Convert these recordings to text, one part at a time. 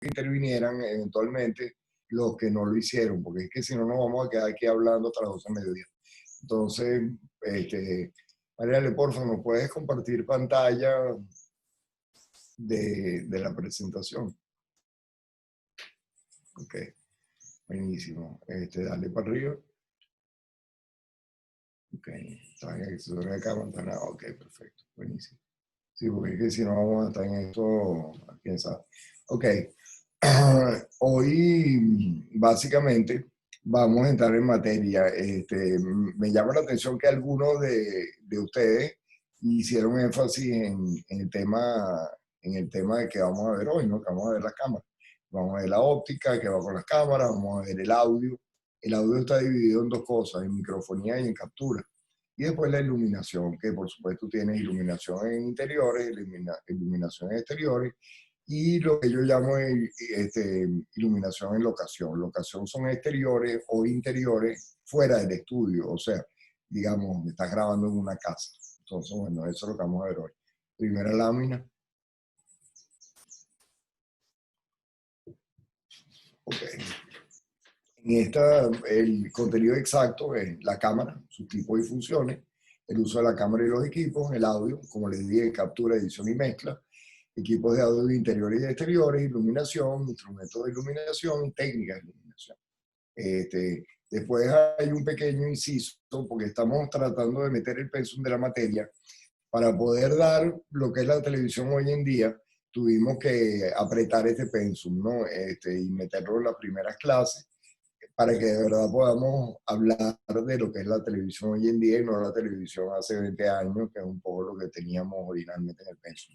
intervinieran eventualmente los que no lo hicieron, porque es que si no nos vamos a quedar aquí hablando hasta las 12 de mediodía. Entonces, Mariale, por favor, ¿nos puedes compartir pantalla de la presentación? Ok, buenísimo. Dale para arriba. Ok, está en el acá, ventana. Ok, perfecto, buenísimo. Sí, porque es que si no vamos a estar en esto, quién sabe. Ok, hoy básicamente vamos a entrar en materia. Me llama la atención que algunos de ustedes hicieron énfasis en el tema de que vamos a ver hoy, ¿no? Que vamos a ver las cámaras. Vamos a ver la óptica que va con las cámaras, vamos a ver el audio. El audio está dividido en dos cosas, en microfonía y en captura. Y después la iluminación, que por supuesto tiene iluminación en interiores, iluminación en exteriores, y lo que yo llamo iluminación en locación. Locación son exteriores o interiores fuera del estudio, o sea, digamos, estás grabando en una casa. Entonces, bueno, eso es lo que vamos a ver hoy. Primera lámina. Ok. El contenido exacto es la cámara, sus tipos y funciones, el uso de la cámara y los equipos, el audio, como les dije, captura, edición y mezcla, equipos de audio interiores y exteriores, iluminación, instrumentos de iluminación, técnicas de iluminación. Después hay un pequeño inciso, porque estamos tratando de meter el pensum de la materia para poder dar lo que es la televisión hoy en día. Tuvimos que apretar este pensum, ¿no? Y meterlo en las primeras clases para que de verdad podamos hablar de lo que es la televisión hoy en día y no la televisión hace 20 años, que es un poco lo que teníamos originalmente en el pensum.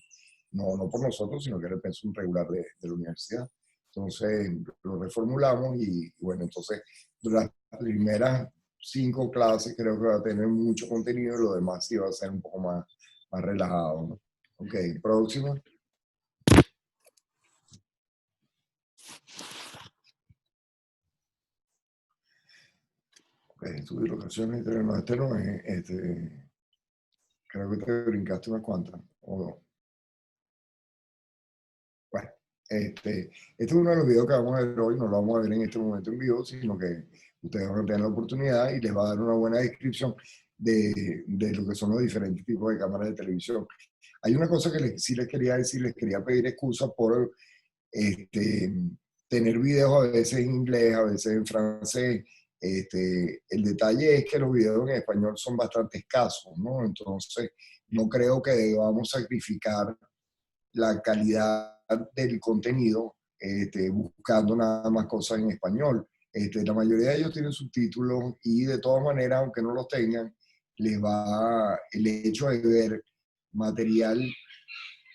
No por nosotros, sino que era el pensum regular de la universidad. Entonces lo reformulamos y bueno, entonces las primeras 5 clases creo que va a tener mucho contenido y lo demás sí va a ser un poco más relajado, ¿no? Ok, próximo. Ok, estudio locaciones, no, no es, creo que te brincaste unas cuantas, o no. Bueno, este es uno de los videos que vamos a ver hoy, no lo vamos a ver en este momento en vivo, sino que ustedes van a tener la oportunidad y les va a dar una buena descripción de lo que son los diferentes tipos de cámaras de televisión. Hay una cosa que sí les quería decir, les quería pedir excusa por tener videos a veces en inglés, a veces en francés. El detalle es que los videos en español son bastante escasos, ¿no? Entonces, no creo que debamos sacrificar la calidad del contenido buscando nada más cosas en español. La mayoría de ellos tienen subtítulos y de todas maneras, aunque no los tengan, les va el hecho de ver material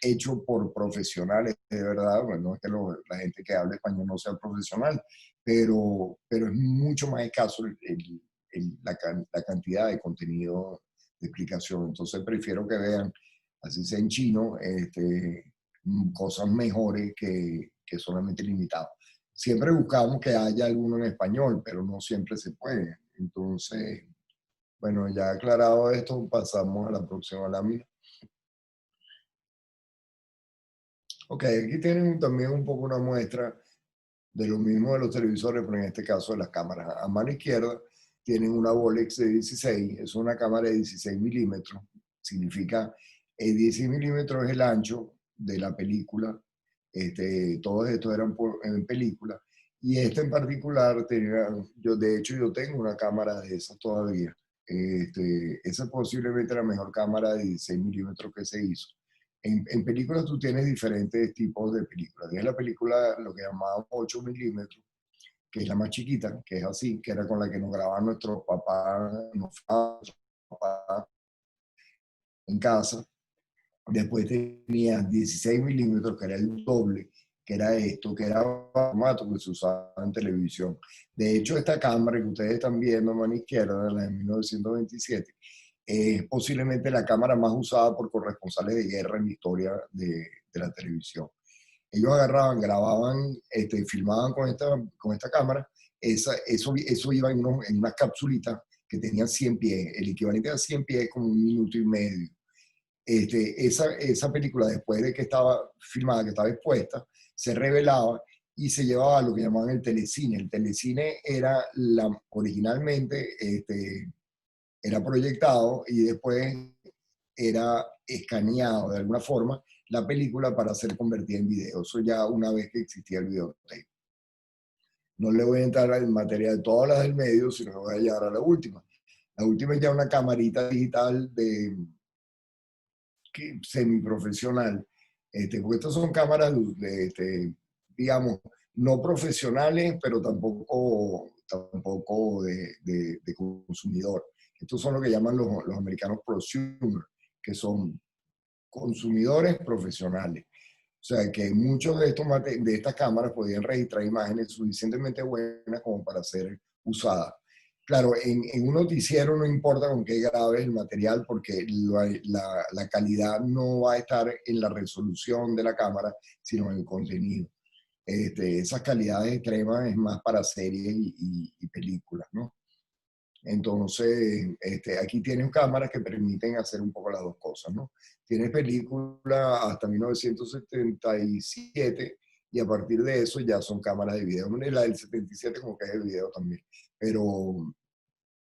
hecho por profesionales, de verdad. Bueno, no es que la gente que habla español no sea profesional, pero es mucho más escaso la cantidad de contenido de explicación. Entonces prefiero que vean, así sea en chino, cosas mejores que solamente limitadas. Siempre buscamos que haya alguno en español, pero no siempre se puede. Entonces, bueno, ya aclarado esto, pasamos a la próxima lámina. Ok, aquí tienen también un poco una muestra de lo mismo de los televisores, pero en este caso de las cámaras. A mano izquierda tienen una Bolex de 16, es una cámara de 16 milímetros, significa 16 milímetros es el ancho de la película, todos estos eran en película, y este en particular, de hecho yo tengo una cámara de esas todavía. Esa es posiblemente la mejor cámara de 16 milímetros que se hizo. En películas tú tienes diferentes tipos de películas. Tienes la película, lo que llamamos 8 milímetros, que es la más chiquita, que es así, que era con la que nos grababan nuestros papás, en casa. Después tenía 16 milímetros, que era el doble, que era esto, que era el formato que se usaba en televisión. De hecho, esta cámara que ustedes están viendo a mano izquierda, la de 1927, es posiblemente la cámara más usada por corresponsales de guerra en la historia de la televisión. Ellos agarraban, grababan, filmaban con esta cámara, eso iba en unas capsulitas que tenían 100 pies, el equivalente a 100 pies como 1 minuto y medio. Esa película, después de que estaba filmada, que estaba expuesta, se revelaba y se llevaba a lo que llamaban el telecine. El telecine era originalmente era proyectado y después era escaneado de alguna forma la película para ser convertida en video. Eso ya una vez que existía el videotape. No le voy a entrar en materia de todas las del medio, sino que voy a llegar a la última. La última es ya una camarita digital semiprofesional, porque estas son cámaras, digamos, no profesionales, pero tampoco de consumidor. Estos son lo que llaman los americanos prosumer, que son consumidores profesionales. O sea, que muchos de estas cámaras podían registrar imágenes suficientemente buenas como para ser usadas. Claro, en un noticiero no importa con qué grabes el material porque la calidad no va a estar en la resolución de la cámara, sino en el contenido. Esas calidades extremas es más para series y películas, ¿no? Entonces, aquí tienes cámaras que permiten hacer un poco las dos cosas, ¿no? Tienes películas hasta 1977 y a partir de eso ya son cámaras de video. La del 77 como que es de video también, pero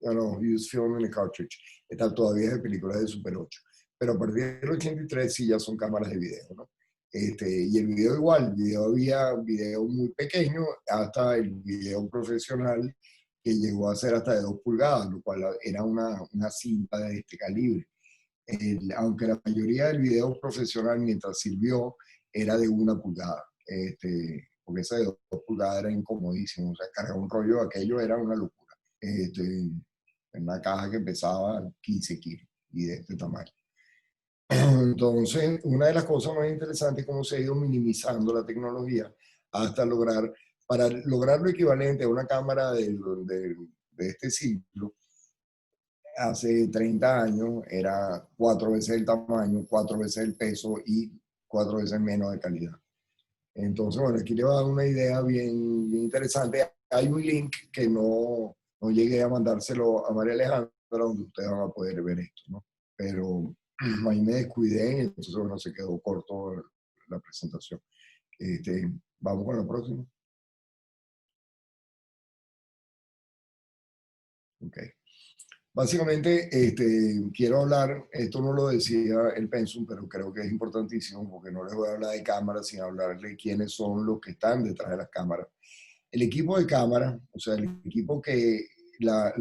use film in a cartridge. Esta todavía es de películas de Super 8. Pero a partir del 83 sí ya son cámaras de video, ¿no? Y el video igual, el video había video muy pequeño hasta el video profesional que llegó a ser hasta de 2 pulgadas, lo cual era una cinta de este calibre. Aunque la mayoría del video profesional mientras sirvió era de 1 pulgada, porque esa de 2 pulgadas era incomodísimo, o sea, cargar un rollo de aquello era una locura. En una caja que pesaba 15 kilos y de este tamaño. Entonces, una de las cosas más interesantes es cómo se ha ido minimizando la tecnología hasta para lograr lo equivalente a una cámara de este siglo, hace 30 años era 4 veces el tamaño, 4 veces el peso y 4 veces menos de calidad. Entonces, bueno, aquí le voy a dar una idea bien, bien interesante. Hay un link que no llegué a mandárselo a María Alejandra, donde ustedes van a poder ver esto, ¿no? Pero ahí me descuidé, entonces, bueno, se quedó corto la presentación. Vamos con la próxima. Ok. Básicamente, quiero hablar, esto no lo decía el Pensum, pero creo que es importantísimo porque no les voy a hablar de cámaras, sino hablar de quiénes son los que están detrás de las cámaras. El equipo de cámara, o sea, el equipo que la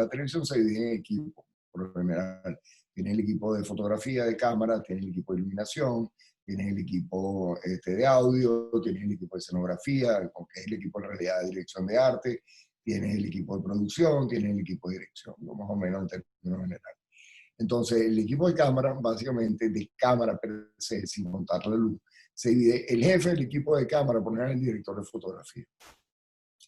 televisión se divide en equipos, por lo general. Tienes el equipo de fotografía de cámara, tienes el equipo de iluminación, tienes el equipo de audio, tienes el equipo de escenografía, que es el equipo en realidad de dirección de arte, tienes el equipo de producción, tienes el equipo de dirección, más o menos en términos generales. Entonces, el equipo de cámara, básicamente de cámara per se, sin contar la luz, se divide. El jefe del equipo de cámara, por ejemplo, el director de fotografía.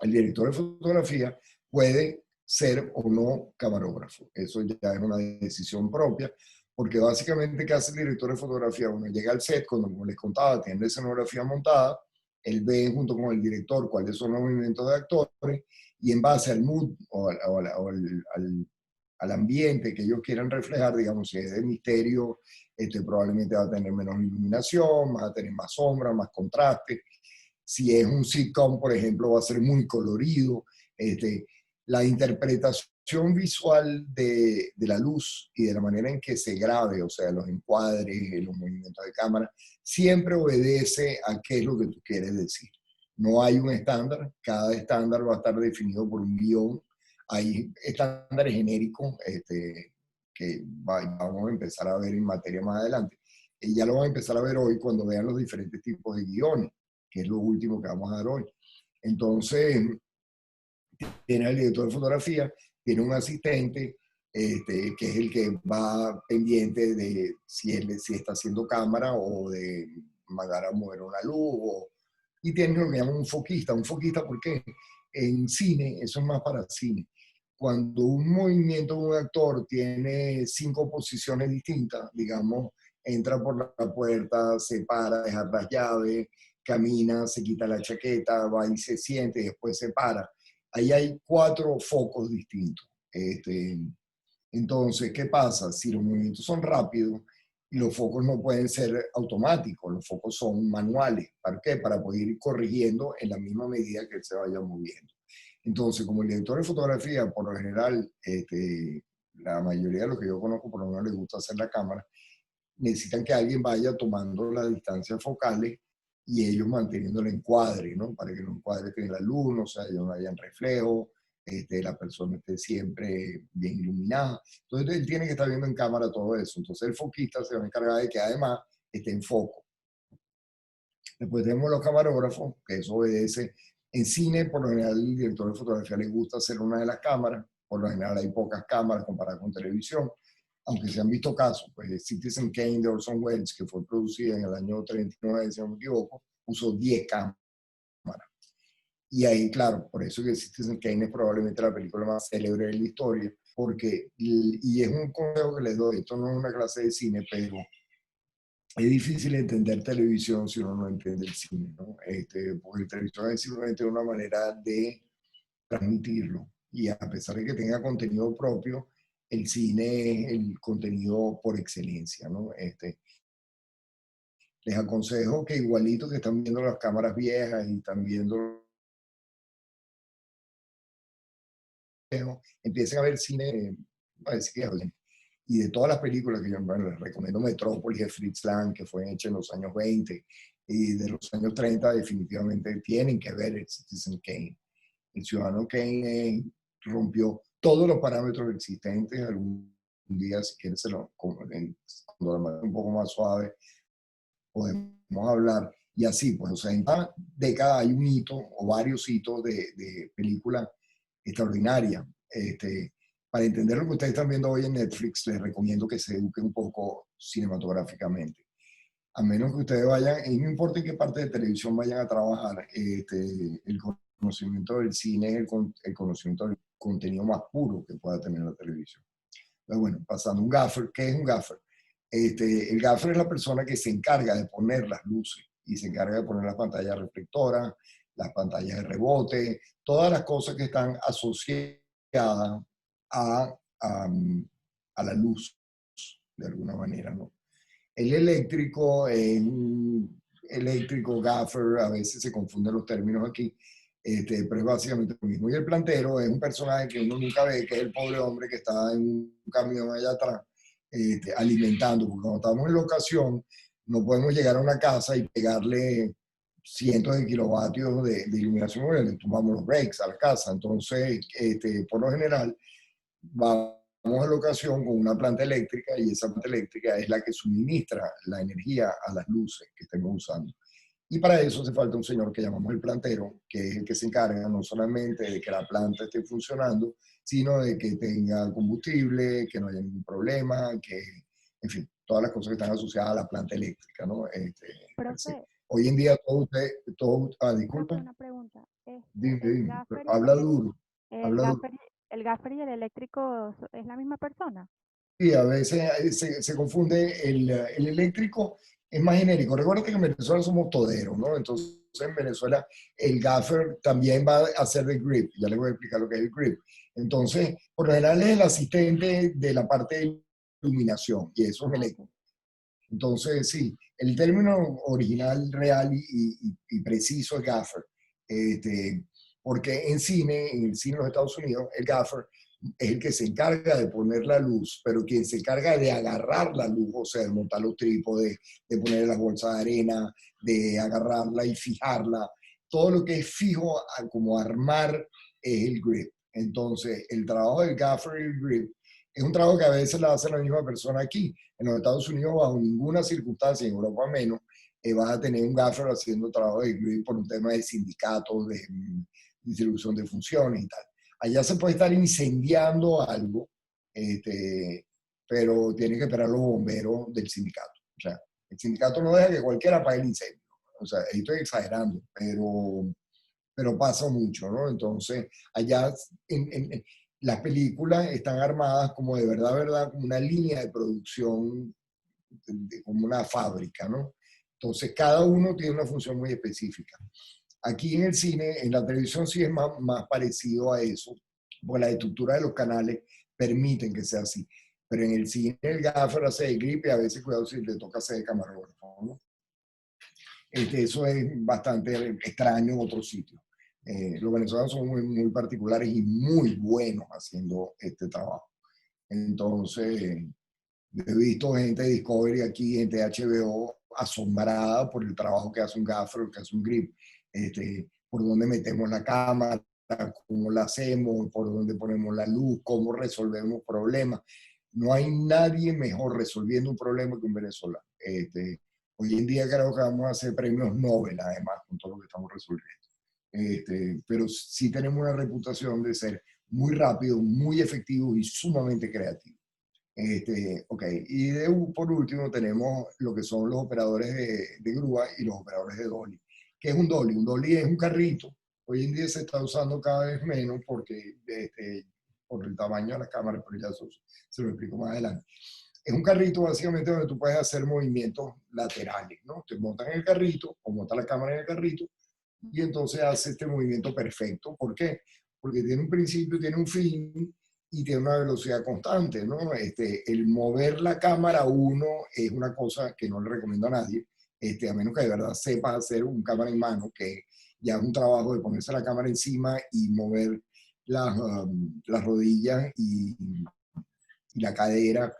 El director de fotografía puede ser o no camarógrafo. Eso ya es una decisión propia, porque básicamente, ¿qué hace el director de fotografía? Bueno, llega al set, como les contaba, tiene la escenografía montada, él ve junto con el director cuáles son los movimientos de actores y en base al mood al ambiente que ellos quieran reflejar, digamos, si es de misterio, probablemente va a tener menos iluminación, va a tener más sombra, más contraste. Si es un sitcom, por ejemplo, va a ser muy colorido. La interpretación visual de la luz y de la manera en que se grabe, o sea, los encuadres, los movimientos de cámara, siempre obedece a qué es lo que tú quieres decir. No hay un estándar, cada estándar va a estar definido por un guión. Hay estándares genéricos que vamos a empezar a ver en materia más adelante. Y ya lo vamos a empezar a ver hoy cuando vean los diferentes tipos de guiones, que es lo último que vamos a dar hoy. Entonces, tiene el director de fotografía, tiene un asistente, que es el que va pendiente de si está haciendo cámara o de mandar a mover una luz. Y tiene lo que llaman un foquista. Un foquista, ¿por qué? En cine, eso es más para cine. Cuando un movimiento de un actor tiene 5 posiciones distintas, digamos, entra por la puerta, se para, deja las llaves, camina, se quita la chaqueta, va y se siente, y después se para. Ahí hay 4 focos distintos. Entonces, ¿qué pasa? Si los movimientos son rápidos, y los focos no pueden ser automáticos, los focos son manuales. ¿Para qué? Para poder ir corrigiendo en la misma medida que él se vaya moviendo. Entonces, como el director de fotografía, por lo general, la mayoría de los que yo conozco, por lo menos les gusta hacer la cámara, necesitan que alguien vaya tomando las distancias focales y ellos manteniendo el encuadre, ¿no? Para que el encuadre tenga la luz, o sea, no haya reflejo, la persona esté siempre bien iluminada. Entonces él tiene que estar viendo en cámara todo eso. Entonces el foquista se va a encargar de que además esté en foco. Después tenemos los camarógrafos, que eso obedece. En cine, por lo general, el director de fotografía le gusta hacer una de las cámaras. Por lo general hay pocas cámaras comparadas con televisión, aunque se han visto casos. Pues Citizen Kane de Orson Welles, que fue producida en el año 39, si no me equivoco, usó 10 cámaras. Y ahí, claro, por eso que Citizen Kane es probablemente la película más célebre de la historia, porque, y es un consejo que les doy, esto no es una clase de cine, pero es difícil entender televisión si uno no entiende el cine, ¿no? Porque el televisor es simplemente una manera de transmitirlo. Y a pesar de que tenga contenido propio, el cine es el contenido por excelencia, ¿no? Les aconsejo que igualito que están viendo las cámaras viejas y están viendo, empiecen a ver cine, a decir que es y de todas las películas que yo, bueno, les recomiendo Metrópolis de Fritz Lang, que fue hecha en los años 20, y de los años 30 definitivamente tienen que ver el Citizen Kane. El Ciudadano Kane rompió todos los parámetros existentes. Algún día, si quieres, cuando un poco más suave, podemos hablar. Y así, pues, o sea, en cada década hay un hito o varios hitos de película extraordinaria. Para entender lo que ustedes están viendo hoy en Netflix, les recomiendo que se eduquen un poco cinematográficamente. A menos que ustedes vayan, y no importa en qué parte de televisión vayan a trabajar, el conocimiento del cine es el conocimiento del contenido más puro que pueda tener la televisión. Pero bueno, pasando un gaffer, ¿qué es un gaffer? El gaffer es la persona que se encarga de poner las luces y se encarga de poner las pantallas reflectoras, las pantallas de rebote, todas las cosas que están asociadas a, a, a la luz, de alguna manera, ¿no? El eléctrico es un eléctrico, gaffer, a veces se confunden los términos aquí, pero es básicamente lo mismo. Y el plantero es un personaje que uno nunca ve, que es el pobre hombre que está en un camión allá atrás, alimentando, porque cuando estamos en locación no podemos llegar a una casa y pegarle cientos de kilovatios de iluminación, porque le tumbamos los breaks a la casa. Entonces, por lo general, vamos a la ocasión con una planta eléctrica y esa planta eléctrica es la que suministra la energía a las luces que estemos usando. Y para eso hace falta un señor que llamamos el plantero, que es el que se encarga no solamente de que la planta esté funcionando, sino de que tenga combustible, que no haya ningún problema, que, en fin, todas las cosas que están asociadas a la planta eléctrica, ¿no? Sí. Profe, Hoy en día profe, disculpa, una pregunta. dime, El dime, gaffer y habla duro, el habla duro. gaffer, el gaffer y el eléctrico es la misma persona. Sí, a veces se confunde el eléctrico, es más genérico. Recuerda que en Venezuela somos toderos, ¿no? Entonces en Venezuela el gaffer también va a hacer de grip. Ya les voy a explicar lo que es el grip. Entonces, por lo general es el asistente de la parte de iluminación y eso es Ah, eléctrico. ok. Entonces, sí, el término original, real y preciso es gaffer. Porque en el cine de los Estados Unidos, el gaffer es el que se encarga de poner la luz, pero quien se encarga de agarrar la luz, o sea, de montar los trípodes, de poner las bolsas de arena, de agarrarla y fijarla, todo lo que es fijo como armar es el grip. Entonces, el trabajo del gaffer y el grip es un trabajo que a veces la hace la misma persona aquí. En los Estados Unidos, bajo ninguna circunstancia, en Europa menos, vas a tener un gaffer haciendo trabajo de grip por un tema de sindicatos, de distribución de funciones y tal. Allá se puede estar incendiando algo, pero tiene que esperar los bomberos del sindicato. O sea, el sindicato no deja que cualquiera apague el incendio. O sea, estoy exagerando, pero pasa mucho, ¿no? Entonces, allá las películas están armadas como de verdad, verdad, como una línea de producción, como una fábrica, ¿no? Entonces, cada uno tiene una función muy específica. Aquí en el cine, en la televisión sí es más parecido a eso, porque la estructura de los canales permiten que sea así. Pero en el cine el gaffer hace de grip y a veces cuidado si le toca hacer de camarógrafo, ¿no? Eso es bastante extraño en otros sitios. Los venezolanos son muy particulares y muy buenos haciendo este trabajo. Entonces, he visto gente de Discovery aquí, gente de HBO, asombrada por el trabajo que hace un gaffer, que hace un grip, por dónde metemos la cámara, cómo la hacemos, por dónde ponemos la luz, cómo resolvemos problemas. No hay nadie mejor resolviendo un problema que un venezolano. Hoy en día creo que vamos a hacer premios Nobel, además, con todo lo que estamos resolviendo. Pero sí tenemos una reputación de ser muy rápidos, muy efectivos y sumamente creativos. Ok, y por último tenemos lo que son los operadores de grúa y los operadores de dolly. ¿Qué es un dolly? Un dolly es un carrito. Hoy en día se está usando cada vez menos porque por el tamaño de la cámara, pero ya se lo explico más adelante. Es un carrito básicamente donde tú puedes hacer movimientos laterales, ¿no? Te montas en el carrito o montas la cámara en el carrito y entonces hace este movimiento perfecto. ¿Por qué? Porque tiene un principio, tiene un fin y tiene una velocidad constante, ¿no? El mover la cámara uno es una cosa que no le recomiendo a nadie, a menos que de verdad sepas hacer un cámara en mano, que ya es un trabajo de ponerse la cámara encima y mover las rodillas y la cadera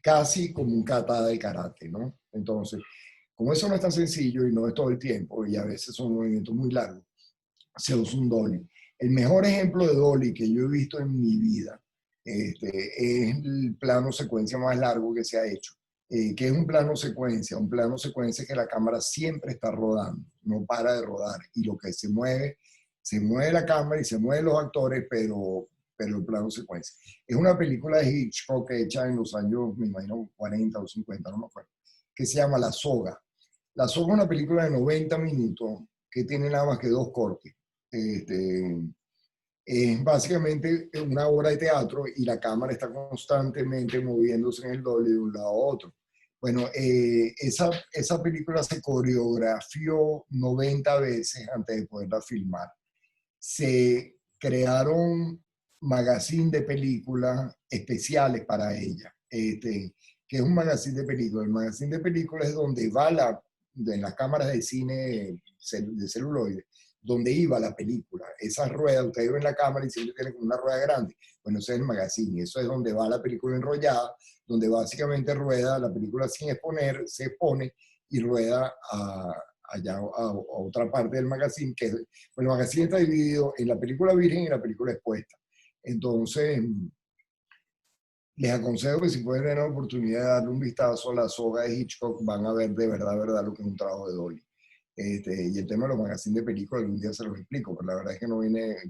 casi como un kata de karate, ¿no? Entonces, como eso no es tan sencillo y no es todo el tiempo, y a veces son movimientos muy largos, se usa un dolly. El mejor ejemplo de dolly que yo he visto en mi vida es el plano secuencia más largo que se ha hecho. ¿Qué es un plano secuencia? Un plano secuencia es que la cámara siempre está rodando, no para de rodar, y lo que se mueve la cámara y se mueven los actores, pero el plano secuencia. Es una película de Hitchcock hecha en los años, me imagino, 40 o 50, no me acuerdo, que se llama La Soga. La Soga es una película de 90 minutos que tiene nada más que dos cortes. Este, es básicamente una obra de teatro y la cámara está constantemente moviéndose en el doble de un lado a otro. Bueno, esa película se coreografió 90 veces antes de poderla filmar. Se crearon magazine de películas especiales para ella. Que es un magazine de películas. El magazine de películas es donde va en las cámaras de cine de celuloide, donde iba la película. Esas ruedas, ustedes ven la cámara y siempre tienen como una rueda grande. Bueno, eso es el magazine, eso es donde va la película enrollada, donde básicamente rueda la película sin exponer, se expone y rueda allá a otra parte del magazine, que bueno, el magazine está dividido en la película virgen y la película expuesta. Entonces, les aconsejo que si pueden tener la oportunidad de darle un vistazo a La Soga de Hitchcock, van a ver de verdad lo que es un trabajo de dolly. Y el tema de los magazines de películas, algún día se los explico, pero la verdad es que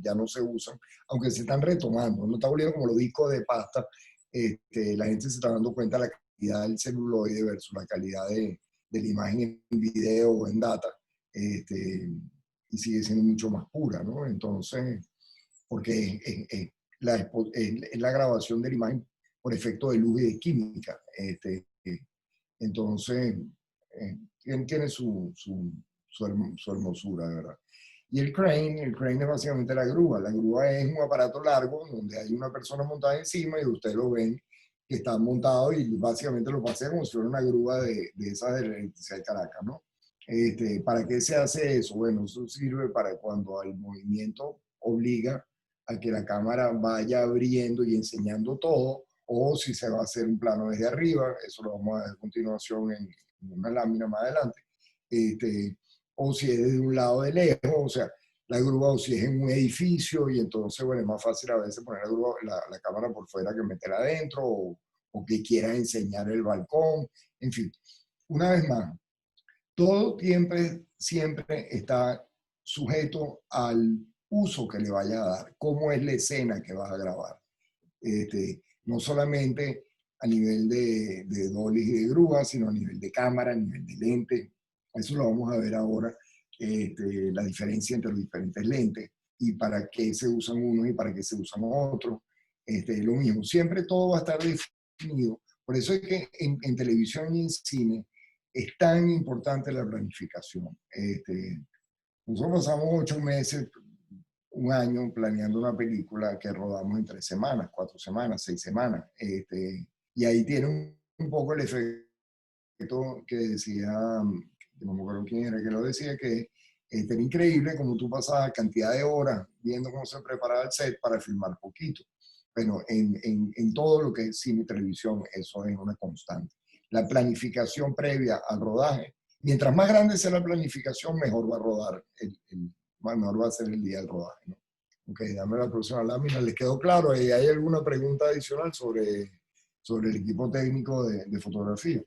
ya no se usan, aunque se están retomando, no está volviendo como los discos de pasta. La gente se está dando cuenta de la calidad del celuloide versus la calidad de la imagen en video o en data, y sigue siendo mucho más pura, ¿no? Entonces, porque es la grabación de la imagen por efecto de luz y de química. Entonces, tiene su hermosura, de verdad. Y el crane es básicamente la grúa. La grúa es un aparato largo donde hay una persona montada encima y ustedes lo ven que está montado y básicamente lo pasea como si fuera una grúa de esas de la Electricidad de Caracas, ¿no? ¿Para qué se hace eso? Bueno, eso sirve para cuando el movimiento obliga a que la cámara vaya abriendo y enseñando todo, o si se va a hacer un plano desde arriba, eso lo vamos a ver a continuación en una lámina más adelante, o si es desde un lado de lejos, o sea, la grúa, o si es en un edificio, y entonces, bueno, es más fácil a veces poner la cámara por fuera que meterla adentro, o que quieras enseñar el balcón, en fin. Una vez más, todo siempre está sujeto al uso que le vaya a dar, cómo es la escena que vas a grabar. No solamente a nivel de dolly y de grúa, sino a nivel de cámara, a nivel de lente. Eso lo vamos a ver ahora, la diferencia entre los diferentes lentes y para qué se usan unos y para qué se usan otros. Lo mismo, siempre todo va a estar definido. Por eso es que en televisión y en cine es tan importante la planificación. Nosotros pasamos 8 meses un año planeando una película que rodamos en 3 semanas, 4 semanas, 6 semanas. Y ahí tiene un poco el efecto que decía, no me acuerdo quién era que lo decía, que era increíble como tú pasabas cantidad de horas viendo cómo se preparaba el set para filmar poquito. Bueno, en todo lo que es cine y televisión, eso es una constante. La planificación previa al rodaje, mientras más grande sea la planificación, mejor va a rodar, mejor va a ser el día del rodaje, ¿no? Ok, dame la próxima lámina. ¿Les quedó claro? ¿Hay alguna pregunta adicional sobre el equipo técnico de fotografía?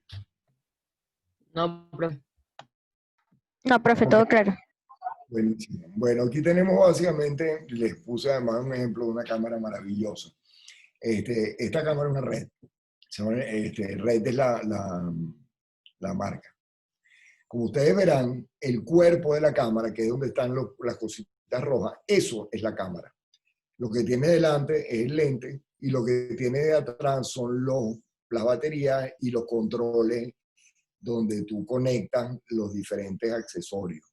No, profe. No, profe, Ok, todo claro. buenísimo. Bueno, aquí tenemos básicamente, les puse además un ejemplo de una cámara maravillosa. Esta cámara es una Red. Red es la marca. Como ustedes verán, el cuerpo de la cámara, que es donde están las cositas rojas, eso es la cámara. Lo que tiene delante es el lente y lo que tiene de atrás son las baterías y los controles donde tú conectas los diferentes accesorios.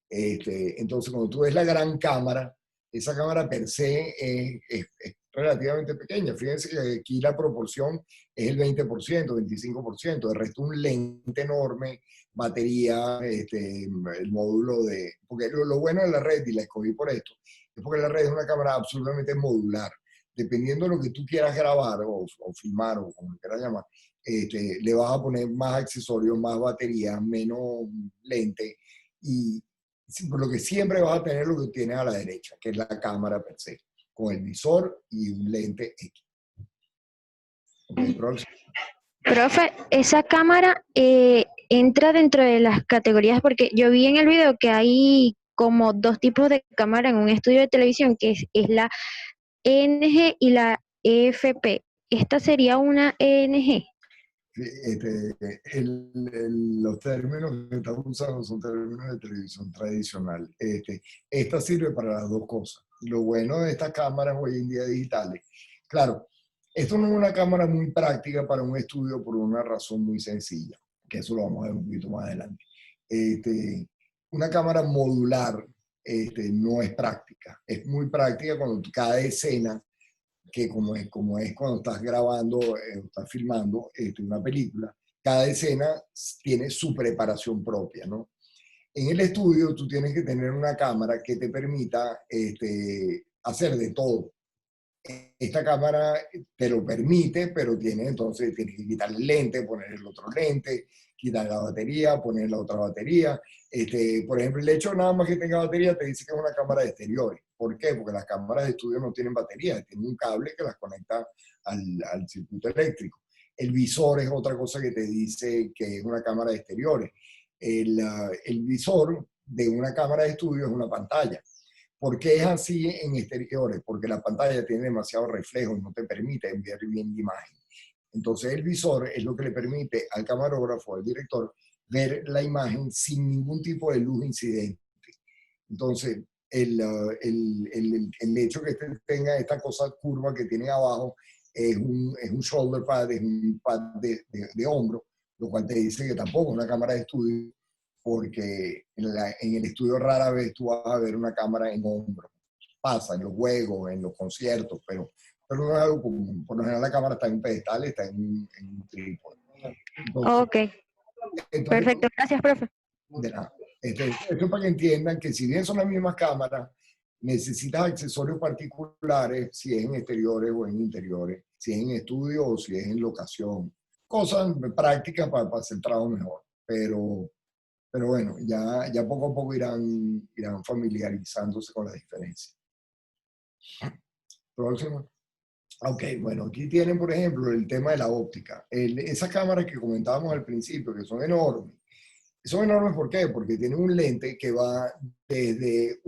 Entonces, cuando tú ves la gran cámara, esa cámara per se es relativamente pequeña. Fíjense que aquí la proporción es el 20%, 25%. El resto un lente enorme, batería, el módulo de... Porque lo bueno de la Red, y la escogí por esto, es porque la Red es una cámara absolutamente modular. Dependiendo de lo que tú quieras grabar o filmar o como quieras llamar, le vas a poner más accesorios, más batería, menos lente y por lo que siempre vas a tener lo que tienes a la derecha, que es la cámara per se, con el visor y un lente X. Okay, Profe, esa cámara entra dentro de las categorías, porque yo vi en el video que hay como dos tipos de cámara en un estudio de televisión, que es la ENG y la EFP. ¿Esta sería una ENG? Los términos que estamos usando son términos de televisión tradicional. Esta sirve para las dos cosas. Lo bueno de estas cámaras hoy en día digitales, claro, esto no es una cámara muy práctica para un estudio por una razón muy sencilla, que eso lo vamos a ver un poquito más adelante. Una cámara modular no es práctica. Es muy práctica cuando cada escena que como es cuando estás grabando, estás filmando una película, cada escena tiene su preparación propia, ¿no? En el estudio tú tienes que tener una cámara que te permita hacer de todo. Esta cámara te lo permite, pero entonces tienes que quitar el lente, poner el otro lente, quitar la batería, poner la otra batería. Por ejemplo, el hecho nada más que tenga batería te dice que es una cámara de exteriores. ¿Por qué? Porque las cámaras de estudio no tienen batería, tienen un cable que las conecta al circuito eléctrico. El visor es otra cosa que te dice que es una cámara de exteriores. El visor de una cámara de estudio es una pantalla. ¿Por qué es así en exteriores? Porque la pantalla tiene demasiado reflejo y no te permite enviar bien la imagen. Entonces el visor es lo que le permite al camarógrafo, al director, ver la imagen sin ningún tipo de luz incidente. Entonces, el hecho que tenga esta cosa curva que tiene abajo es un shoulder pad, es un pad de hombro, lo cual te dice que tampoco es una cámara de estudio, porque en el estudio rara vez tú vas a ver una cámara en hombro. Pasa en los juegos, en los conciertos, pero no es algo común. Por lo general la cámara está en un pedestal, está en un trípode. Ok, perfecto, gracias, profe. De nada. Esto es para que entiendan que si bien son las mismas cámaras, necesitas accesorios particulares si es en exteriores o en interiores, si es en estudio o si es en locación. Cosas prácticas para hacer el trabajo mejor. Pero bueno, ya poco a poco irán familiarizándose con la diferencia. Próximo. Ok, bueno, aquí tienen, por ejemplo, el tema de la óptica. Esas cámaras que comentábamos al principio, que son enormes. Son enormes, ¿por qué? Porque tienen un lente que va desde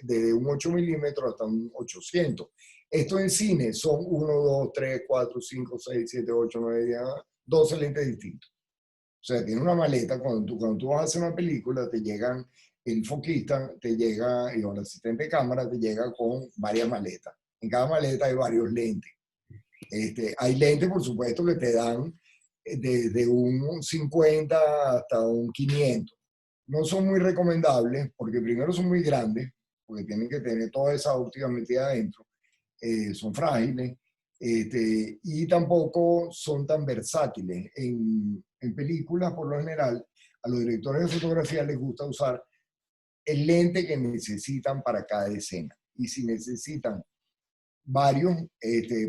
desde un 8 milímetros hasta un 800. Esto en cine son 1, 2, 3, 4, 5, 6, 7, 8, 9, 10, 12 lentes distintos. O sea, tiene una maleta, cuando tú vas a hacer una película, te llegan, el foquista te llega, y el asistente de cámara te llega con varias maletas. En cada maleta hay varios lentes. Hay lentes, por supuesto, que te dan desde un 50 hasta un 500. No son muy recomendables, porque primero son muy grandes, porque tienen que tener toda esa óptica metida adentro, son frágiles, y tampoco son tan versátiles. En películas, por lo general, a los directores de fotografía les gusta usar el lente que necesitan para cada escena. Y si necesitan varios,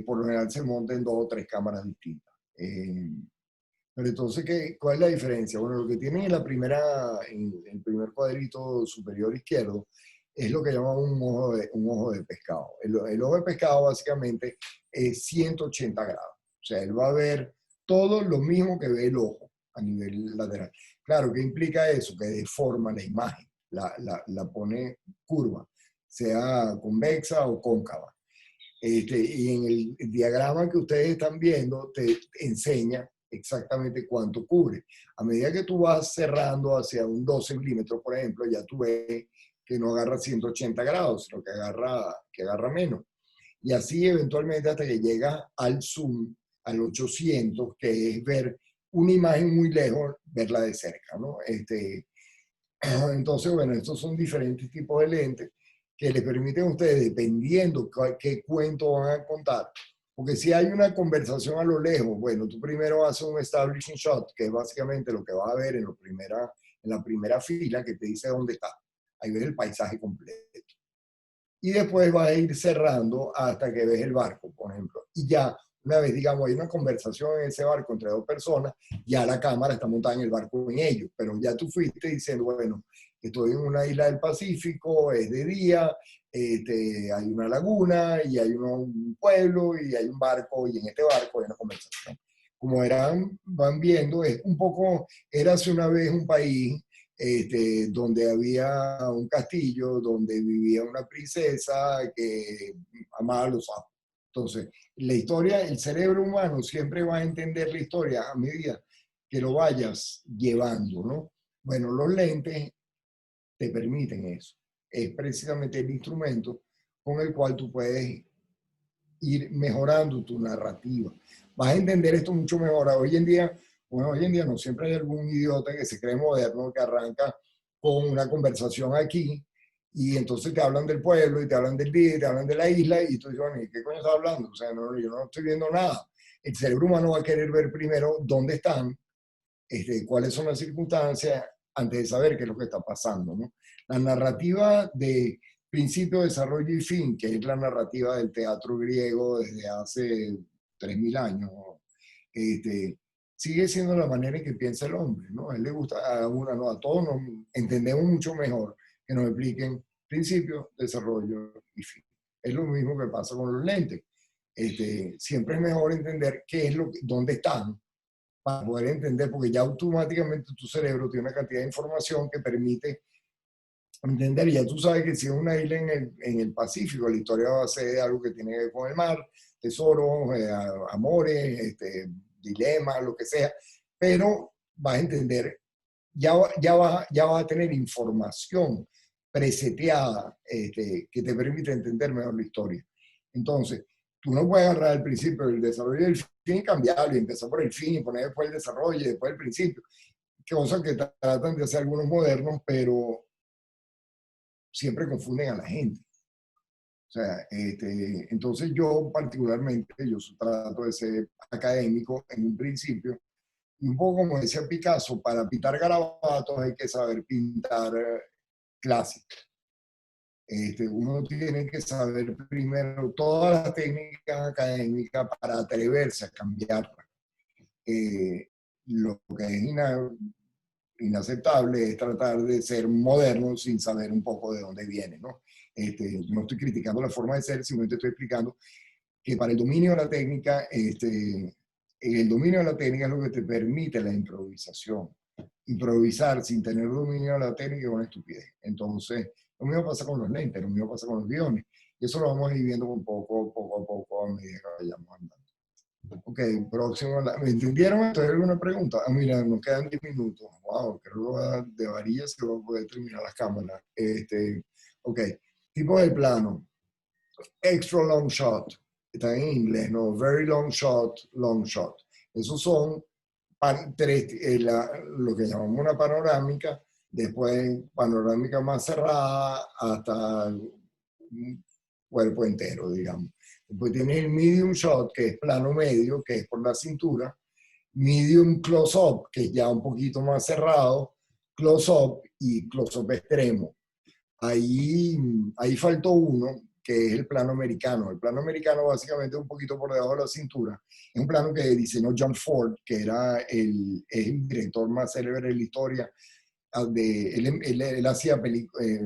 por lo general se montan 2 o 3 cámaras distintas. Pero entonces, ¿cuál es la diferencia? Bueno, lo que tienen en en el primer cuadrito superior izquierdo es lo que llaman un ojo de pescado. El ojo de pescado básicamente es 180 grados. O sea, él va a ver todo lo mismo que ve el ojo a nivel lateral. Claro, ¿qué implica eso? Que deforma la imagen, la pone curva, sea convexa o cóncava. Y en el diagrama que ustedes están viendo te enseña exactamente cuánto cubre. A medida que tú vas cerrando hacia un 12 milímetros, por ejemplo, ya tú ves que no agarra 180 grados, sino que agarra menos. Y así eventualmente hasta que llega al zoom, al 800, que es ver una imagen muy lejos, verla de cerca, ¿no? Entonces, bueno, estos son diferentes tipos de lentes que les permiten a ustedes, dependiendo qué cuento van a contar, porque si hay una conversación a lo lejos, bueno, tú primero haces un establishing shot, que es básicamente lo que vas a ver en la primera fila, que te dice dónde está. Ahí ves el paisaje completo. Y después vas a ir cerrando hasta que ves el barco, por ejemplo. Y ya, una vez, digamos, hay una conversación en ese barco entre 2 personas, ya la cámara está montada en el barco en ellos, pero ya tú fuiste diciendo, bueno, estoy en una isla del Pacífico, es de día, hay una laguna, y hay un pueblo, y hay un barco, y en este barco hay una conversación. Como van viendo, es un poco, érase una vez un país donde había un castillo, donde vivía una princesa que amaba a los sapos. Entonces, la historia, el cerebro humano siempre va a entender la historia a medida que lo vayas llevando, ¿no? Bueno, los lentes te permiten eso. Es precisamente el instrumento con el cual tú puedes ir mejorando tu narrativa. Vas a entender esto mucho mejor. Hoy en día no, siempre hay algún idiota que se cree moderno, que arranca con una conversación aquí, y entonces te hablan del pueblo, y te hablan del día, y te hablan de la isla, y tú dices, bueno, ¿y qué coño estás hablando? O sea, no, yo no estoy viendo nada. El cerebro humano va a querer ver primero dónde están, cuáles son las circunstancias, antes de saber qué es lo que está pasando, ¿no? La narrativa de principio, desarrollo y fin, que es la narrativa del teatro griego desde hace 3000 años, sigue siendo la manera en que piensa el hombre, ¿no? A él le gusta, a todos nos entendemos mucho mejor que nos expliquen principio, desarrollo y fin. Es lo mismo que pasa con los lentes. Siempre es mejor entender dónde están, para poder entender, porque ya automáticamente tu cerebro tiene una cantidad de información que permite entender. Ya tú sabes que si es una isla en el Pacífico, la historia va a ser algo que tiene que ver con el mar, tesoros, amores, dilemas, lo que sea, pero vas a entender, ya vas a tener información preseteada que te permite entender mejor la historia. Entonces, tú no puedes agarrar el principio, el desarrollo y el fin y cambiarlo, y empezar por el fin y poner después el desarrollo y después el principio. Cosas que tratan de hacer algunos modernos, pero siempre confunden a la gente. O sea, entonces yo particularmente, yo trato de ser académico en un principio, y un poco como decía Picasso, para pintar garabatos hay que saber pintar clásicos. Uno tiene que saber primero todas las técnicas académicas para atreverse a cambiarlas. Lo que es inaceptable es tratar de ser moderno sin saber un poco de dónde viene, ¿no? No estoy criticando la forma de ser, simplemente estoy explicando que para el dominio de la técnica, el dominio de la técnica es lo que te permite la improvisación. Improvisar sin tener dominio de la técnica es una estupidez. Entonces, lo mismo pasa con los lentes, lo mismo pasa con los guiones. Y eso lo vamos a ir viendo poco a poco a medida que vayamos andando. Ok, próximo. ¿Me entendieron? ¿Hay alguna pregunta? Ah, mira, nos quedan 10 minutos. Wow, creo que de varillas se va a poder terminar las cámaras. Ok, tipo de plano. Extra long shot. Está en inglés, ¿no? Very long shot, long shot. Esos son lo que llamamos una panorámica, Después panorámica más cerrada hasta un cuerpo entero, digamos. Después tienes el medium shot, que es plano medio, que es por la cintura. Medium close-up, que es ya un poquito más cerrado. Close-up y close-up extremo. Ahí faltó uno, que es el plano americano. El plano americano básicamente es un poquito por debajo de la cintura. Es un plano que diseñó John Ford, que era el director más célebre de la historia. Él hacía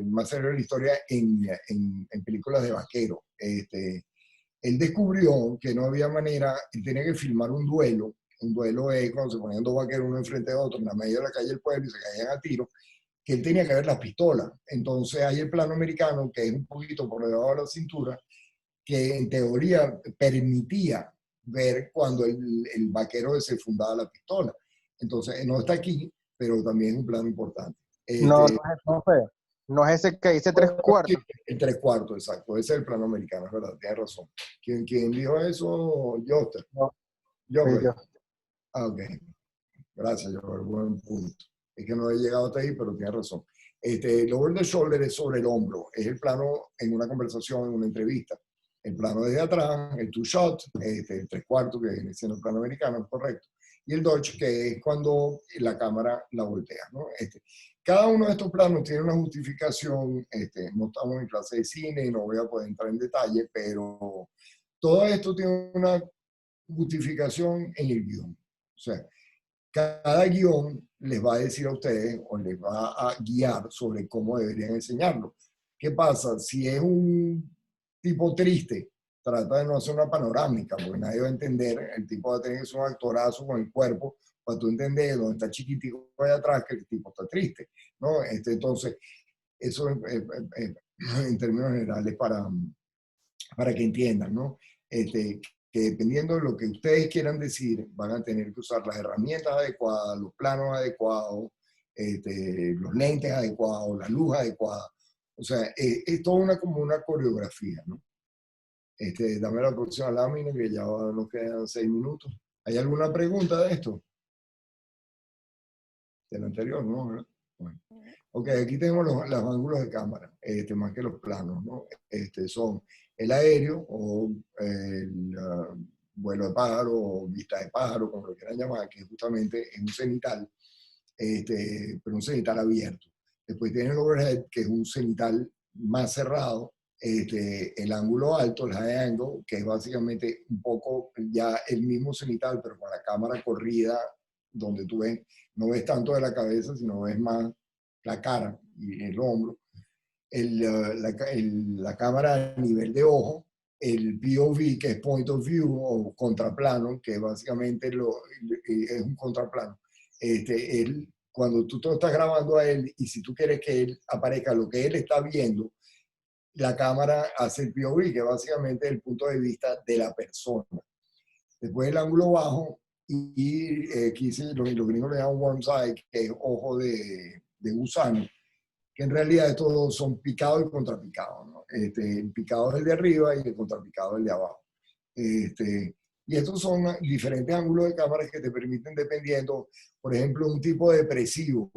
más célebre de la historia en películas de vaquero. Él descubrió que no había manera, él tenía que filmar un duelo. Un duelo es cuando se ponían dos vaqueros uno enfrente de otro en la medio de la calle del pueblo y se caían a tiro, que él tenía que ver las pistolas. Entonces hay el plano americano, que es un poquito por debajo de la cintura, que en teoría permitía ver cuando el vaquero desenfundaba la pistola. Entonces no está aquí, pero también es un plano importante. No, no sé. No es ese que dice 3/4. El 3/4, exacto. Ese es el plano americano, es verdad, tienes razón. ¿Quién dijo eso? Joster. No, Yo, sí, yo. Ah, ok. Gracias, Jover. Buen punto. Es que no he llegado hasta ahí, pero tienes razón. El over the shoulder es sobre el hombro. Es el plano en una conversación, en una entrevista. El plano desde atrás, el two shot, el 3/4, que viene siendo el plano americano, es correcto. Y el dodge, que es cuando la cámara la voltea, ¿no? Cada uno de estos planos tiene una justificación. No estamos en clase de cine y no voy a poder entrar en detalle, pero todo esto tiene una justificación en el guión. O sea, cada guión les va a decir a ustedes o les va a guiar sobre cómo deberían enseñarlo. ¿Qué pasa? Si es un tipo triste, trata de no hacer una panorámica, porque nadie va a entender. El tipo va a tener que ser un actorazo con el cuerpo para tú entender dónde está chiquitico allá atrás que el tipo está triste, ¿no? Entonces, eso en términos generales para que entiendan, ¿no? Que dependiendo de lo que ustedes quieran decir, van a tener que usar las herramientas adecuadas, los planos adecuados, los lentes adecuados, la luz adecuada. O sea, es toda como una coreografía, ¿no? Dame la próxima lámina, que ya nos quedan 6 minutos. ¿Hay alguna pregunta de esto? Del anterior, ¿no? Bueno. Ok, aquí tenemos los ángulos de cámara, más que los planos, ¿no? Son el aéreo o el vuelo de pájaro o vista de pájaro, como lo quieran llamar, que justamente es un cenital, pero un cenital abierto. Después tiene el overhead, que es un cenital más cerrado, el ángulo alto, el high angle, que es básicamente un poco ya el mismo cenital, pero con la cámara corrida, donde tú ves, no ves tanto de la cabeza, sino ves más la cara y el hombro. La cámara a nivel de ojo, el POV, que es Point of View o contraplano, que básicamente es un contraplano. Cuando tú te lo estás grabando a él y si tú quieres que él aparezca lo que él está viendo, la cámara hace el POV, que básicamente es el punto de vista de la persona. Después el ángulo bajo y aquí los gringos le llaman worm's eye, que es ojo de gusano, que en realidad estos son picados y contrapicados, ¿no? El picado es el de arriba y el contrapicado es el de abajo. Y estos son diferentes ángulos de cámara que te permiten, dependiendo, por ejemplo, un tipo depresivo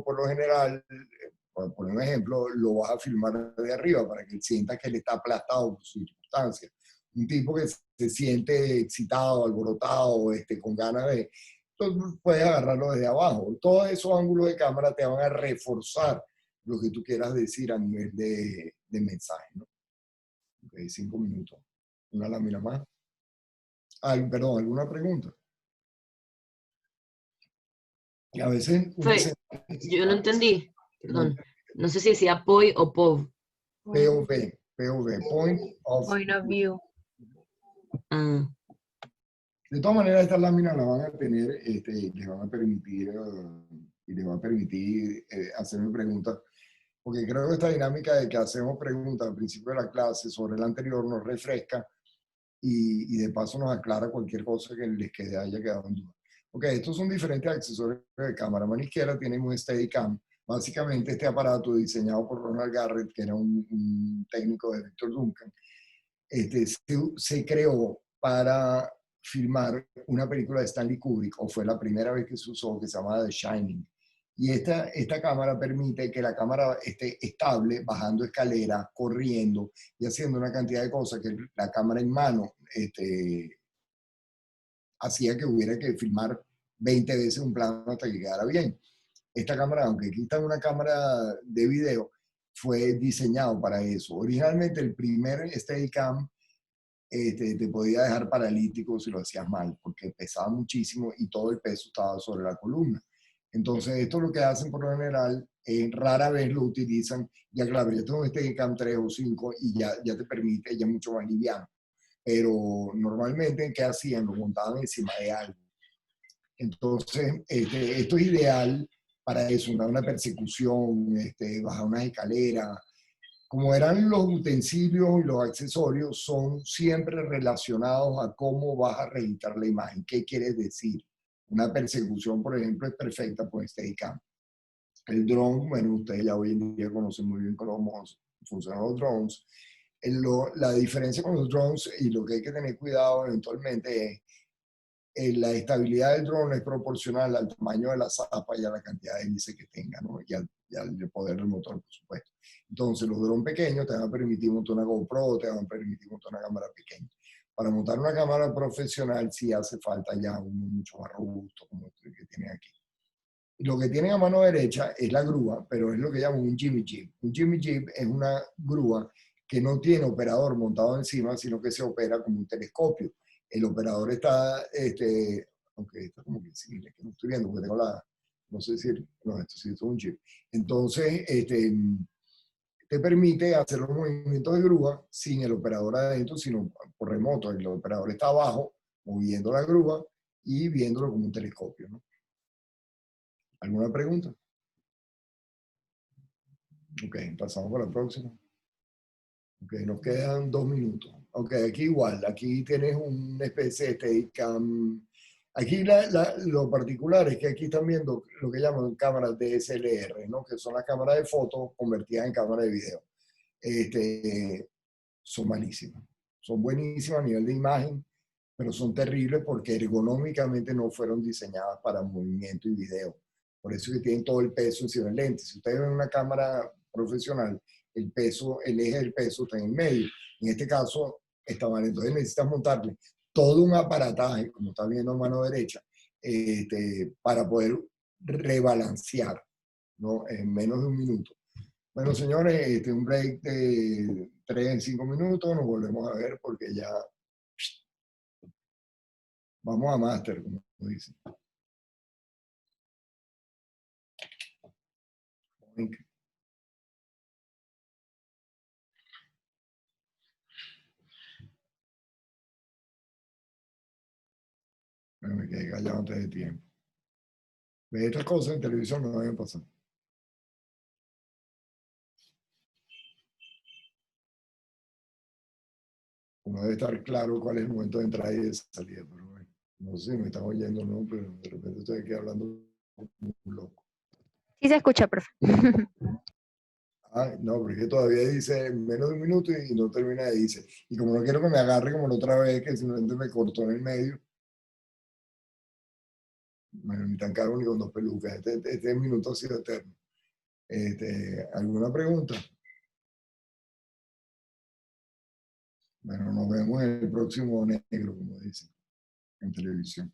por lo general, por un ejemplo, lo vas a filmar de arriba para que él sienta que él está aplastado por circunstancias. Un tipo que se siente excitado, alborotado, con ganas de... Entonces puedes agarrarlo desde abajo. Todos esos ángulos de cámara te van a reforzar lo que tú quieras decir a nivel de mensaje, ¿no? Okay, 5 minutos. Una lámina más. Perdón, ¿alguna pregunta? Y a veces... Yo no entendí, perdón. No sé si decía POI o POV. POV, Point of View. De todas maneras, estas láminas las van a tener, les van a permitir, y les va a permitir hacerme preguntas, porque creo que esta dinámica de que hacemos preguntas al principio de la clase sobre el anterior nos refresca y de paso nos aclara cualquier cosa que les haya quedado en duda. Ok, estos son diferentes accesorios de cámara. A mano izquierda tienen un Steadicam. Básicamente este aparato diseñado por Ronald Garrett, que era un técnico de Victor Duncan, se creó para filmar una película de Stanley Kubrick, o fue la primera vez que se usó, que se llamaba The Shining. Y esta cámara permite que la cámara esté estable, bajando escaleras, corriendo y haciendo una cantidad de cosas que la cámara en mano hacía que hubiera que filmar 20 veces un plano hasta que quedara bien. Esta cámara, aunque aquí está una cámara de video, fue diseñado para eso. Originalmente el primer Steadicam te podía dejar paralítico si lo hacías mal, porque pesaba muchísimo y todo el peso estaba sobre la columna. Entonces esto lo que hacen por lo general, rara vez lo utilizan, ya claro, ya tengo un Steadicam 3 o 5 y ya te permite, ya es mucho más liviano. Pero normalmente, ¿qué hacían? Lo montaban encima de algo. Entonces, esto es ideal para eso, una persecución, bajar unas escaleras. Como eran los utensilios y los accesorios, son siempre relacionados a cómo vas a registrar la imagen. ¿Qué quieres decir? Una persecución, por ejemplo, es perfecta por Steadicam. El drone, bueno, ustedes ya hoy en día conocen muy bien cómo funcionan los drones. La diferencia con los drones y lo que hay que tener cuidado eventualmente es la estabilidad del drone es proporcional al tamaño de la zapa y a la cantidad de hélice que tenga, ¿no? Y al poder del motor, por supuesto. Entonces, los drones pequeños te van a permitir montar una GoPro, te van a permitir montar una cámara pequeña. Para montar una cámara profesional sí hace falta ya uno mucho más robusto, como el que tienen aquí. Y lo que tienen a mano derecha es la grúa, pero es lo que llaman un Jimmy Jeep. Un Jimmy Jeep es una grúa que no tiene operador montado encima, sino que se opera como un telescopio. El operador está, aunque está como que sí, es que no estoy viendo, porque tengo no sé si, no, esto sí es un Jeep. Entonces, te permite hacer los movimientos de grúa sin el operador adentro, sino por remoto. El operador está abajo, moviendo la grúa y viéndolo como un telescopio, ¿no? ¿Alguna pregunta? Ok, pasamos por la próxima. Ok, nos quedan 2 minutos. Ok, aquí igual, aquí tienes una especie de Steadicam. Aquí lo particular es que aquí están viendo lo que llaman cámaras DSLR, ¿no? Que son las cámaras de fotos convertidas en cámaras de video. Son malísimas. Son buenísimas a nivel de imagen, pero son terribles porque ergonómicamente no fueron diseñadas para movimiento y video. Por eso es que tienen todo el peso encima del lente. Si ustedes ven una cámara profesional, el eje del peso está en el medio. En este caso, está mal. Entonces necesitas montarle todo un aparataje, como está viendo a mano derecha, para poder rebalancear, ¿no? En menos de un minuto. Bueno, señores, un break de 5 minutos. Nos volvemos a ver porque ya vamos a máster, como dicen. Bueno, me quedé callado antes de tiempo. De estas cosas en televisión no deben pasar. Uno debe estar claro cuál es el momento de entrada y de salida, pero bueno, no sé si me están oyendo o no, pero de repente estoy aquí hablando como un loco. Sí se escucha, profe. Ah, no, porque todavía dice menos de un minuto y no termina de dice. Y como no quiero que me agarre como la otra vez, que simplemente me cortó en el medio. Bueno, ni tan caro ni con 2 pelucas. Este minuto ha sido eterno. ¿Alguna pregunta? Bueno, nos vemos en el próximo negro, como dicen, en televisión.